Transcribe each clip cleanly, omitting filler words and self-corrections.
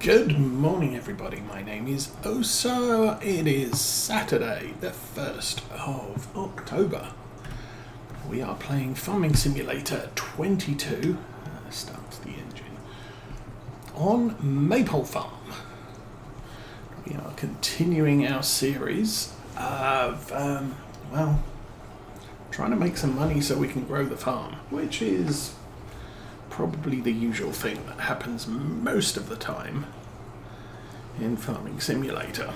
Good morning, everybody. My name is Oso. It is Saturday, the 1st of October. We are playing Farming Simulator 22. Start the engine. On Maypole Farm. We are continuing our series of, trying to make some money so we can grow the farm, which is probably the usual thing that happens most of the time in Farming Simulator.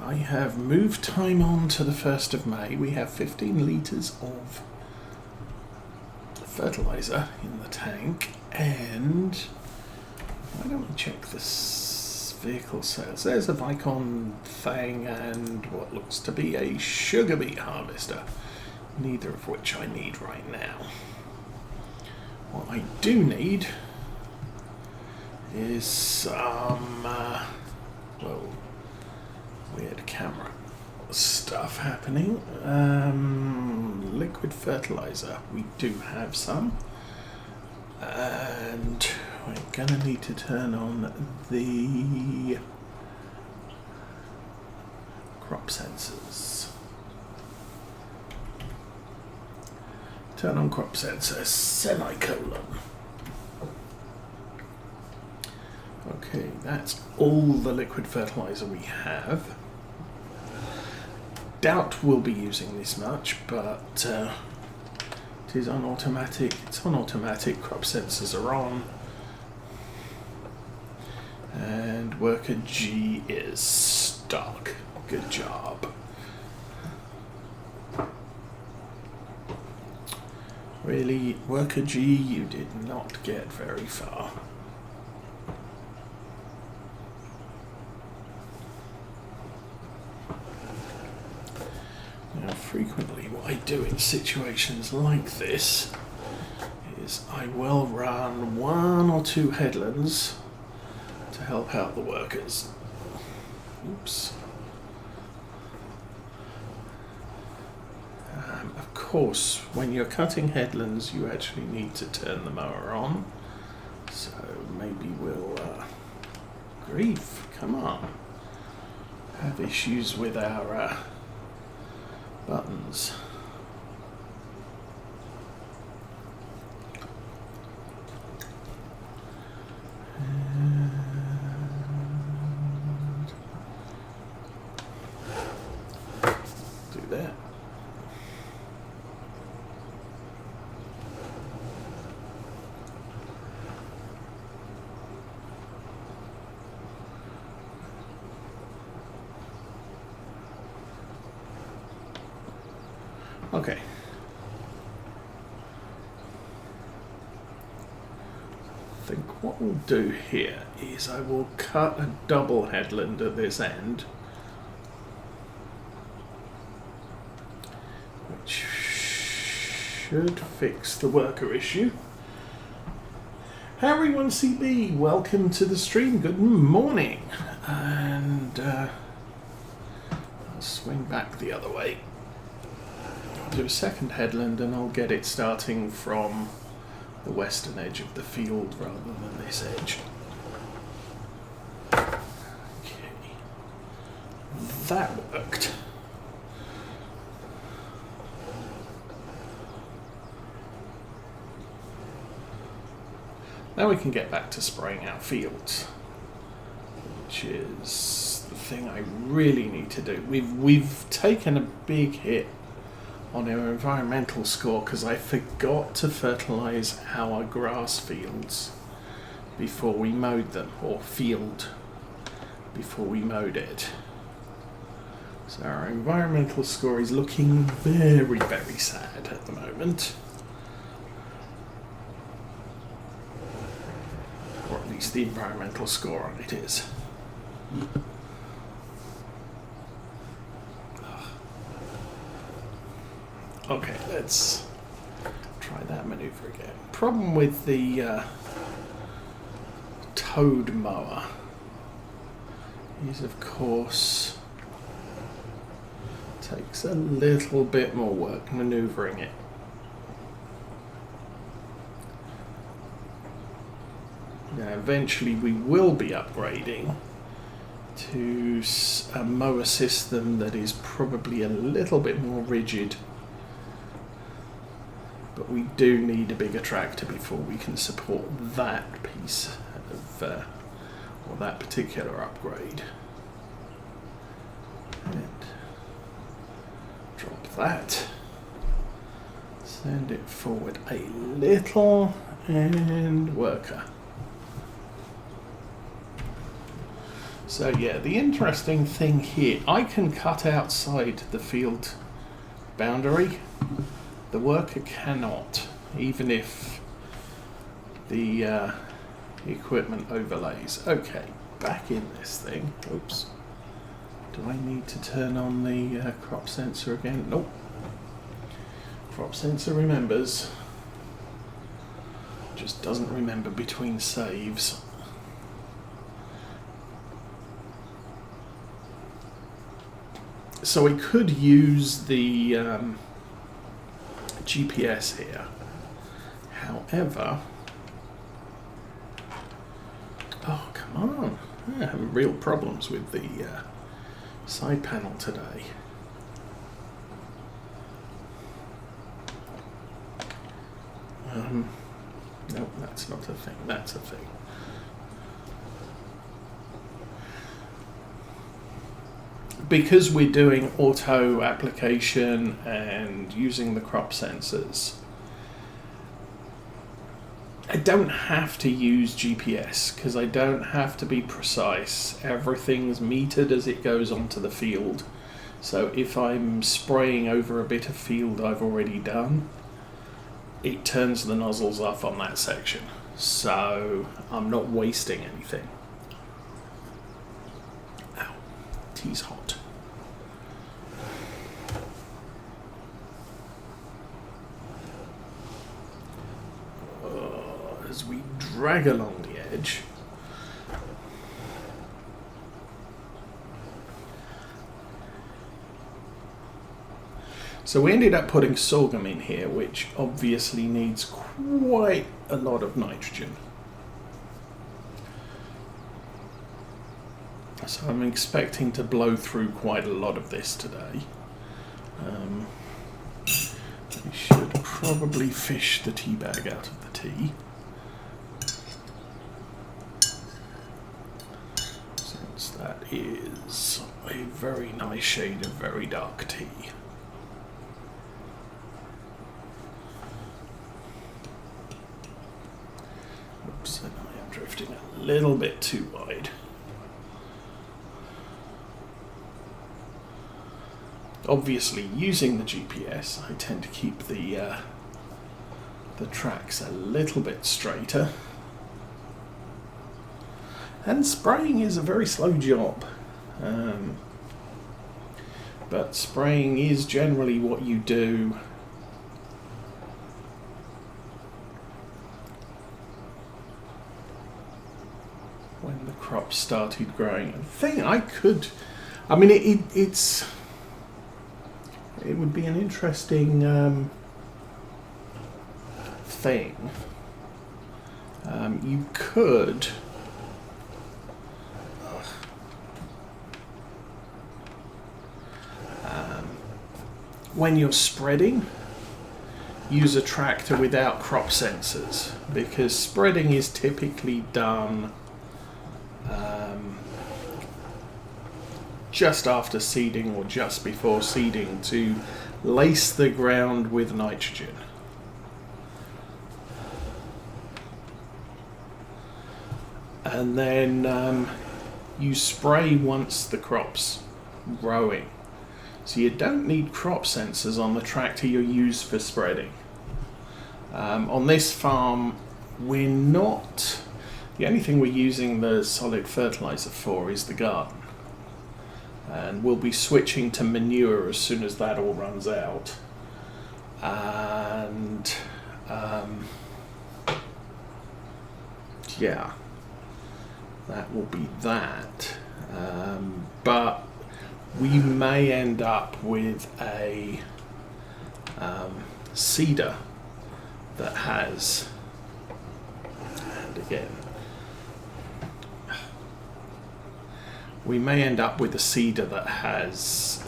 I have moved time on to the 1st of May. We have 15 litres of fertilizer in the tank, and why don't we check this vehicle sales? There's a Vicon thing and what looks to be a sugar beet harvester, neither of which I need right now. What I do need is some weird camera stuff happening. Liquid fertilizer, we do have some, and we're gonna need to turn on the crop sensors. Turn on crop sensor, semicolon. Okay, that's all the liquid fertilizer we have. Doubt we'll be using this much, but it is on automatic. It's on automatic. Crop sensors are on, and worker G is stuck. Good job. Really, worker G, you did not get very far. Now, frequently what I do in situations like this is I will run 1 or 2 headlands to help out the workers. Oops. Of course, when you're cutting headlands, you actually need to turn the mower on. So maybe we'll... grief, come on. Have issues with our buttons. Do that. Okay. I think what we'll do here is I will cut a double headland at this end, which should fix the worker issue. Everyone CB, welcome to the stream. Good morning. And I'll swing back the other way. Do a second headland and I'll get it starting from the western edge of the field rather than this edge. Okay, that worked. Now we can get back to spraying our fields, which is the thing I really need to do. We've taken a big hit on our environmental score because I forgot to fertilize our grass fields before we mowed them, or field before we mowed it. So our environmental score is looking very, very sad at the moment. Or at least the environmental score on it is. Okay, let's try that maneuver again. Problem with the toad mower is, of course, takes a little bit more work maneuvering it. Now, eventually we will be upgrading to a mower system that is probably a little bit more rigid, but we do need a bigger tractor before we can support that piece of or that particular upgrade. And drop that, send it forward a little, and worker. So yeah, the interesting thing here, I can cut outside the field boundary. The worker cannot, even if the equipment overlays. Okay, back in this thing. Oops. Do I need to turn on the crop sensor again? Nope. Crop sensor remembers. Just doesn't remember between saves. So we could use the GPS here. However, oh come on, I'm having real problems with the side panel today. Nope, that's not a thing, that's a thing. Because we're doing auto application and using the crop sensors, I don't have to use GPS because I don't have to be precise. Everything's metered as it goes onto the field. So if I'm spraying over a bit of field I've already done, it turns the nozzles off on that section. So I'm not wasting anything. Ow, tea's hot. As we drag along the edge, so we ended up putting sorghum in here, which obviously needs quite a lot of nitrogen. So I'm expecting to blow through quite a lot of this today. We should probably fish the tea bag out of the tea. That is a very nice shade of very dark tea. Oops, and I am drifting a little bit too wide. Obviously, using the GPS, I tend to keep the tracks a little bit straighter. And spraying is a very slow job, but spraying is generally what you do when the crops started growing. The thing I could, I mean, it would be an interesting thing. You could. When you're spreading, use a tractor without crop sensors, because spreading is typically done just after seeding or just before seeding to lace the ground with nitrogen. And then you spray once the crop's growing. So you don't need crop sensors on the tractor you use for spreading. On this farm, we're not, the only thing we're using the solid fertilizer for is the garden. And we'll be switching to manure as soon as that all runs out. And yeah, that will be that. But we may end up with a seeder that has, and again, we may end up with a seeder that has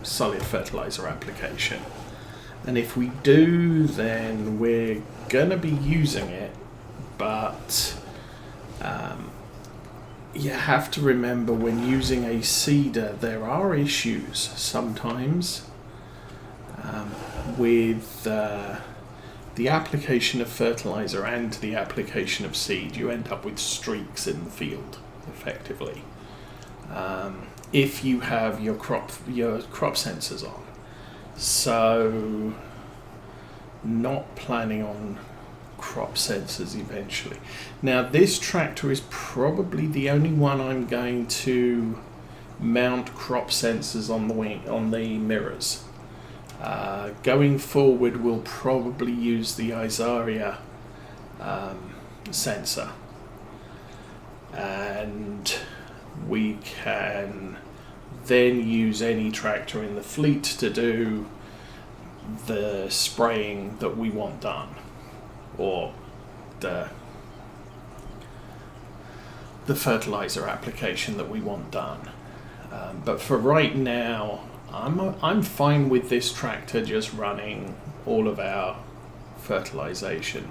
solid fertilizer application. And if we do, then we're going to be using it, but you have to remember when using a seeder, there are issues sometimes with the application of fertilizer and the application of seed. You end up with streaks in the field, effectively, if you have your crop sensors on. So, not planning on crop sensors eventually. Now, this tractor is probably the only one I'm going to mount crop sensors on the mirrors. Going forward, we'll probably use the Isaria sensor, and we can then use any tractor in the fleet to do the spraying that we want done, or the fertilizer application that we want done. But for right now, I'm fine with this tractor just running all of our fertilization.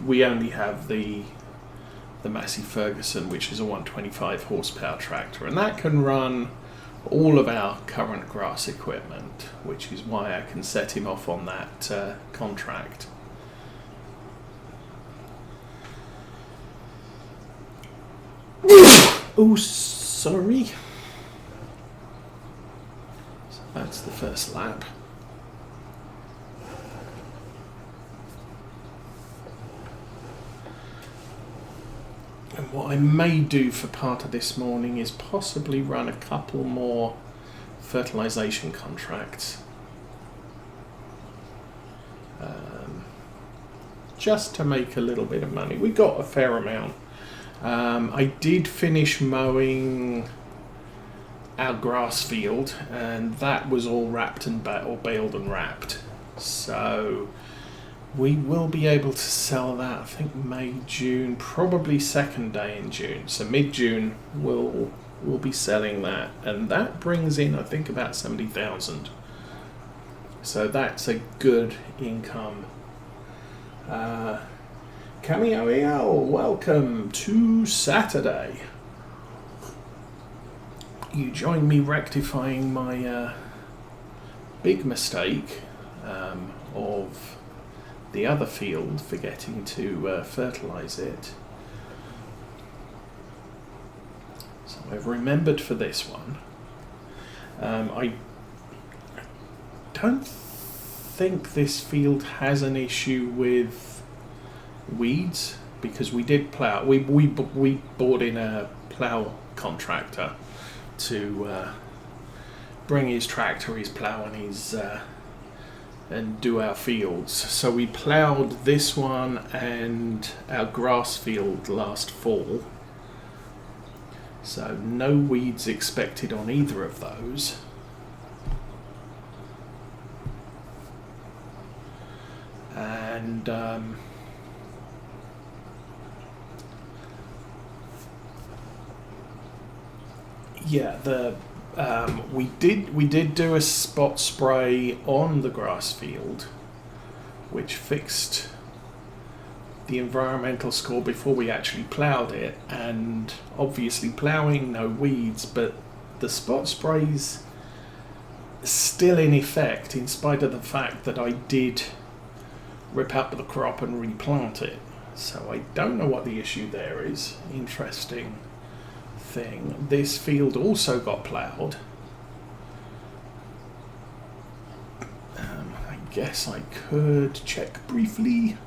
We only have the Massey Ferguson, which is a 125 horsepower tractor, and that can run all of our current grass equipment, which is why I can set him off on that contract. Oh, sorry. So that's the first lap. And what I may do for part of this morning is possibly run a couple more fertilization contracts. Just to make a little bit of money. We got a fair amount. I did finish mowing our grass field, and that was all wrapped and baled and wrapped. So we will be able to sell that, I think, May, June, probably second day in June. So mid-June, we'll be selling that. And that brings in, I think, about 70,000. So that's a good income. Cameo EL, welcome to Saturday. You join me rectifying my big mistake of the other field, forgetting to fertilize it. So I've remembered for this one. I don't think this field has an issue with weeds, because we did plough. We bought in a plough contractor to bring his tractor, his plough, and do our fields. So we ploughed this one and our grass field last fall. So no weeds expected on either of those. And yeah, we did do a spot spray on the grass field, which fixed the environmental score before we actually ploughed it, and obviously ploughing, no weeds, but the spot spray's still in effect in spite of the fact that I did rip up the crop and replant it. So I don't know what the issue there is. Interesting thing. This field also got ploughed. I guess I could check briefly.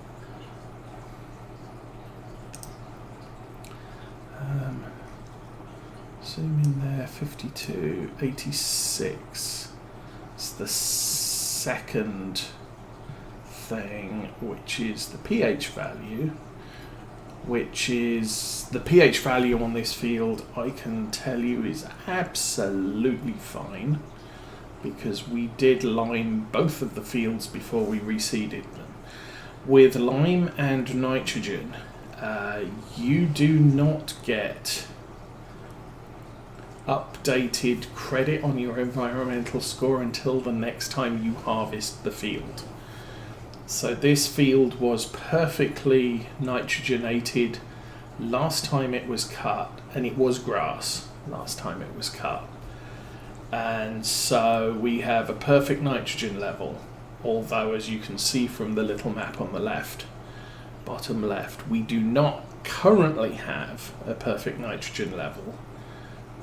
Zoom in there, 52, 86. It's the second thing, which is the pH value, which is the pH value on this field, I can tell you, is absolutely fine, because we did lime both of the fields before we reseeded them. With lime and nitrogen, you do not get updated credit on your environmental score until the next time you harvest the field. So this field was perfectly nitrogenated last time it was cut, and it was grass last time it was cut. And so we have a perfect nitrogen level, although as you can see from the little map on the left, bottom left, we do not currently have a perfect nitrogen level.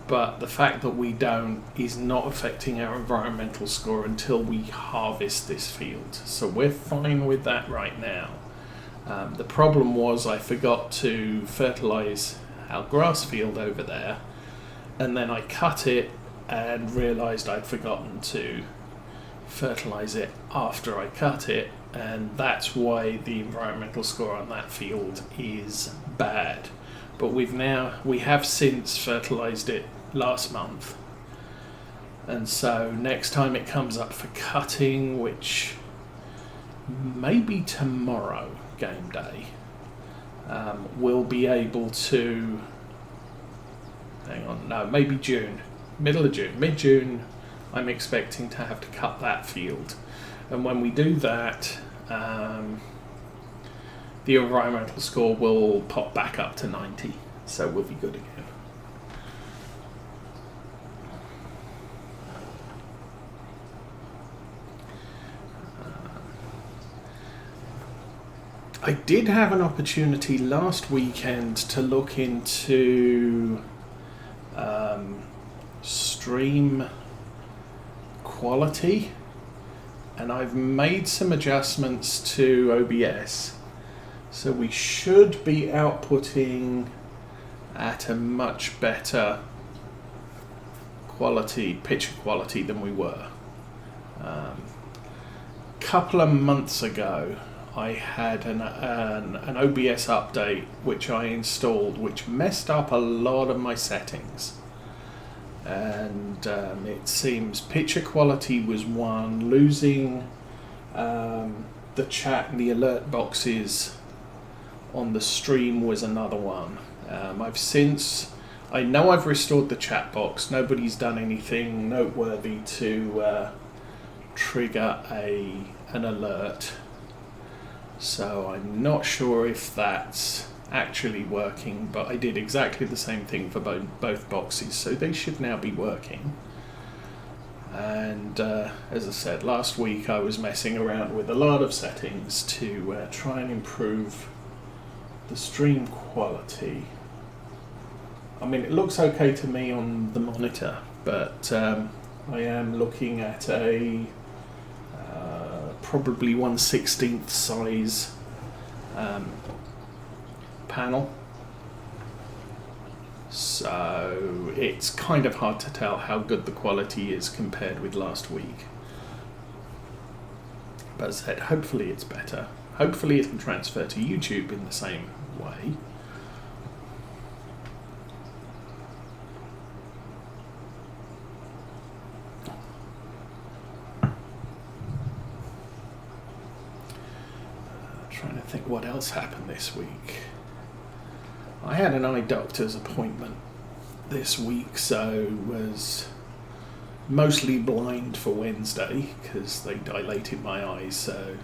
But the fact that we don't is not affecting our environmental score until we harvest this field. So we're fine with that right now. The problem was I forgot to fertilize our grass field over there, and then I cut it and realized I'd forgotten to fertilize it after I cut it, and that's why the environmental score on that field is bad. But we have since fertilized it last month, and so next time it comes up for cutting, which may be tomorrow, game day, we'll be able to, maybe June, mid-June, I'm expecting to have to cut that field. And when we do that, the environmental score will pop back up to 90, so we'll be good again. I did have an opportunity last weekend to look into stream quality, and I've made some adjustments to OBS, so we should be outputting at a much better picture quality than we were. Couple of months ago I had an OBS update which I installed, which messed up a lot of my settings, and it seems picture quality was one, losing the chat and the alert boxes on the stream was another one. I know I've restored the chat box. Nobody's done anything noteworthy to trigger an alert, so I'm not sure if that's actually working, but I did exactly the same thing for both boxes, so they should now be working. And as I said, last week I was messing around with a lot of settings to try and improve the stream quality. I mean, it looks okay to me on the monitor, but I am looking at a probably 1/16 size panel, so it's kind of hard to tell how good the quality is compared with last week. But as I said, hopefully it's better. Hopefully it'll transfer to YouTube in the same way. Trying to think what else happened this week. I had an eye doctor's appointment this week, so was mostly blind for Wednesday because they dilated my eyes, so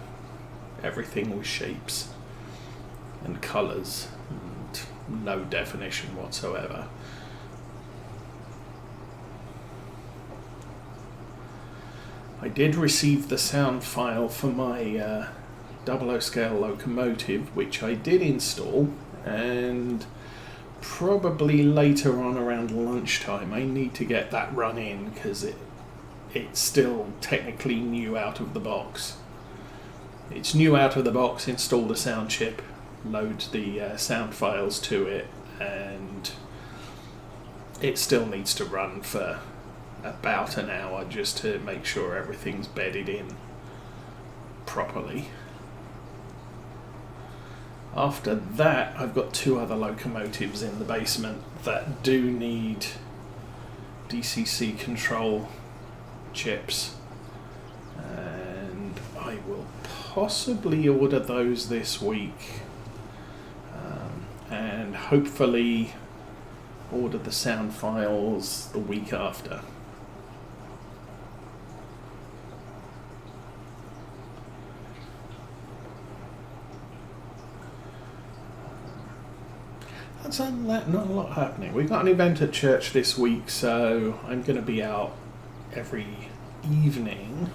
everything was shapes and colours and no definition whatsoever. I did receive the sound file for my 00 scale locomotive, which I did install, and probably later on around lunchtime I need to get that run in because it's still technically new out of the box. It's new out of the box, install the sound chip, load the sound files to it, and it still needs to run for about an hour just to make sure everything's bedded in properly. After that, I've got two other locomotives in the basement that do need DCC control chips, and I will possibly order those this week, and hopefully ordered the sound files the week after. That's not a lot happening. We've got an event at church this week, so I'm going to be out every evening.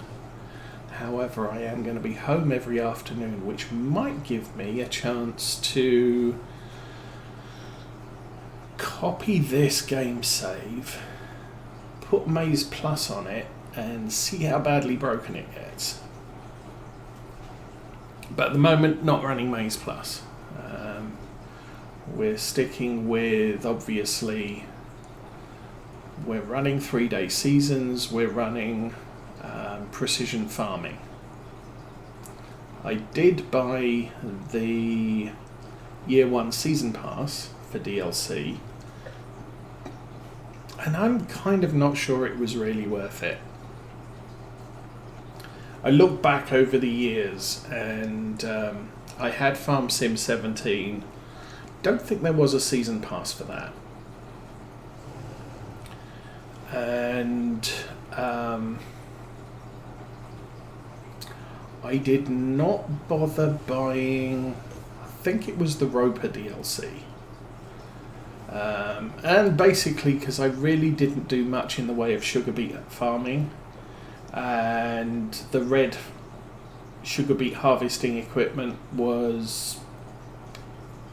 However, I am going to be home every afternoon, which might give me a chance to copy this game save, put Maze Plus on it, and see how badly broken it gets. But at the moment, not running Maze Plus. We're sticking with, obviously, we're running 3-day seasons, we're running precision farming. I did buy the Year 1 Season Pass for DLC, and I'm kind of not sure it was really worth it. I look back over the years, and I had Farm Sim 17. Don't think there was a season pass for that. And I did not bother buying, I think it was the Roper DLC. And basically because I really didn't do much in the way of sugar beet farming, and the red sugar beet harvesting equipment was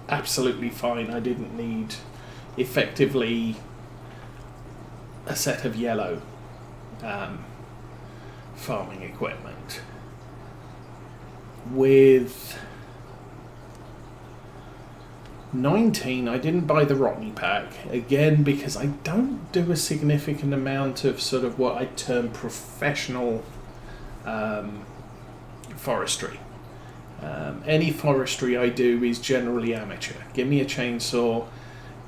absolutely fine. I didn't need effectively a set of yellow farming equipment. With 19, I didn't buy the Rottney pack, again because I don't do a significant amount of sort of what I term professional forestry. Any forestry I do is generally amateur. Give me a chainsaw,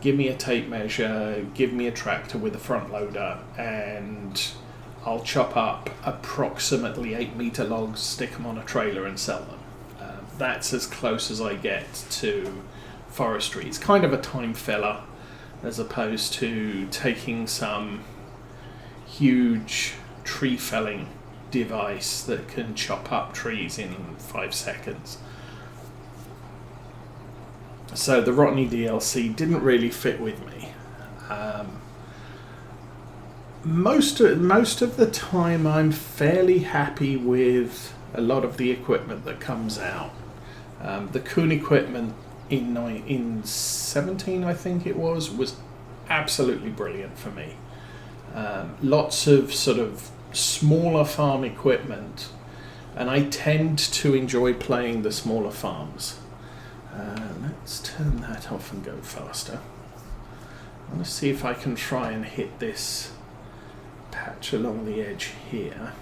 give me a tape measure, give me a tractor with a front loader, and I'll chop up approximately 8-meter logs, stick them on a trailer and sell them. That's as close as I get to forestry. It's kind of a time filler as opposed to taking some huge tree felling device that can chop up trees in 5 seconds. So the Rottney DLC didn't really fit with me. Most of the time I'm fairly happy with a lot of the equipment that comes out. The Kuhn equipment in 17, I think it was absolutely brilliant for me. Lots of sort of smaller farm equipment, and I tend to enjoy playing the smaller farms. Let's turn that off and go faster. I want to see if I can try and hit this patch along the edge here.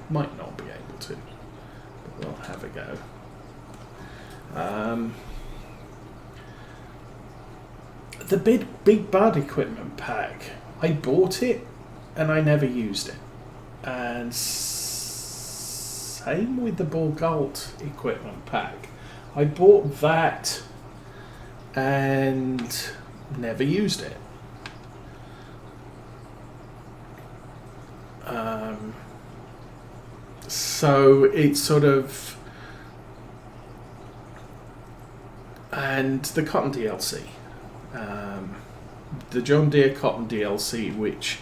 Might not be able to, but we'll have a go. The big bud equipment pack, I bought it and I never used it. And same with the Borgalt equipment pack. I bought that and never used it. So it's sort of, and the Cotton DLC, the John Deere Cotton DLC, which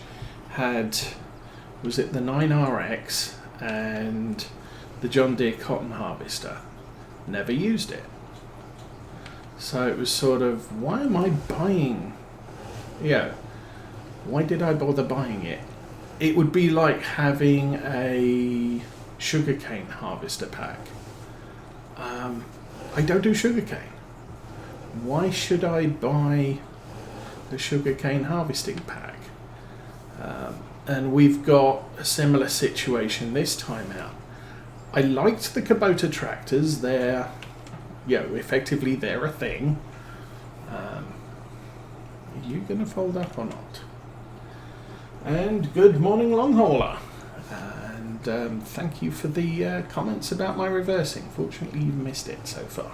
had, was it the 9RX and the John Deere Cotton Harvester, never used it. So it was sort of, why am I buying, why did I bother buying it? It would be like having a sugarcane harvester pack. I don't do sugarcane. Why should I buy the sugarcane harvesting pack? And we've got a similar situation this time out. I liked the Kubota tractors. They're, effectively they're a thing. Are you going to fold up or not? And good morning, long hauler. And thank you for the comments about my reversing. Fortunately, you've missed it so far.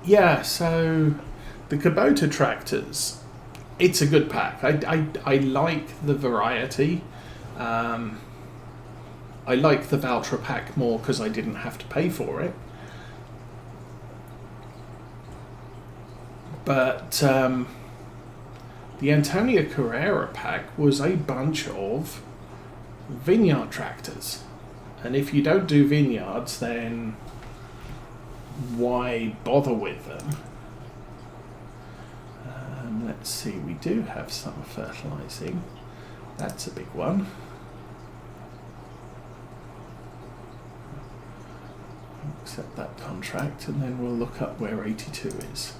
Yeah, so the Kubota tractors, it's a good pack. I like the variety. I like the Valtra pack more because I didn't have to pay for it. But the Antonio Carrera pack was a bunch of vineyard tractors. And if you don't do vineyards, then why bother with them? Let's see, we do have some fertilizing. That's a big one. Accept that contract, and then we'll look up where 82 is.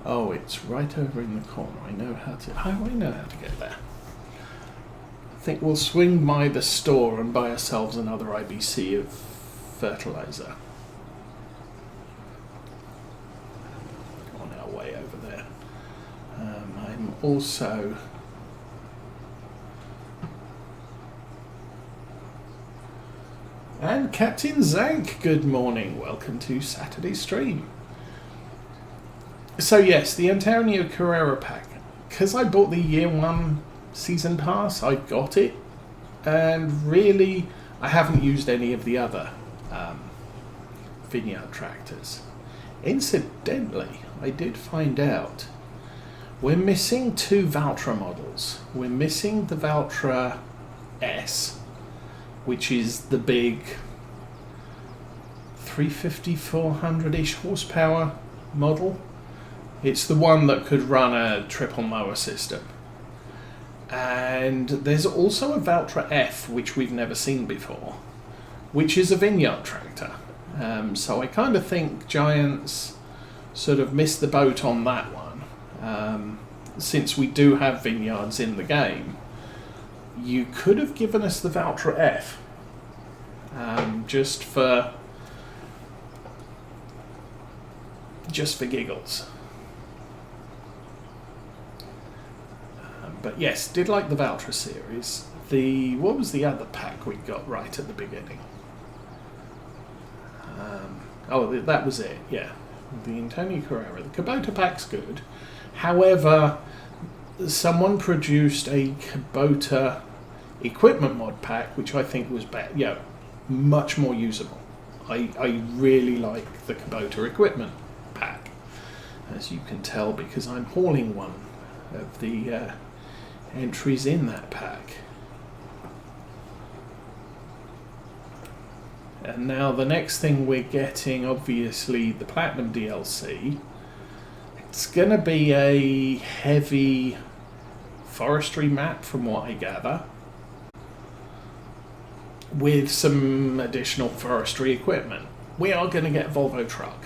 Oh, it's right over in the corner. I know how to get there. I think we'll swing by the store and buy ourselves another IBC of fertilizer. On our way over there. I'm also and Captain Zank, good morning. Welcome to Saturday's stream. So yes, the Antonio Carrera pack. Because I bought the year 1 season pass, I got it. And really, I haven't used any of the other vineyard tractors. Incidentally, I did find out we're missing 2 Valtra models. We're missing the Valtra S, which is the big 350, 400-ish horsepower model. It's the one that could run a triple mower system. And there's also a Valtra F, which we've never seen before, which is a vineyard tractor. So I kind of think Giants sort of missed the boat on that one. Since we do have vineyards in the game, you could have given us the Valtra F, just for giggles. But yes, did like the Valtra series. What was the other pack we got right at the beginning? That was it, yeah. The Antonio Carrera. The Kubota pack's good. However, someone produced a Kubota equipment mod pack, which I think was much more usable. I really like the Kubota equipment pack, as you can tell, because I'm hauling one of the entries in that pack. And now the next thing we're getting, obviously the Platinum DLC. It's going to be a heavy forestry map from what I gather, with some additional forestry equipment. We are going to get a Volvo truck.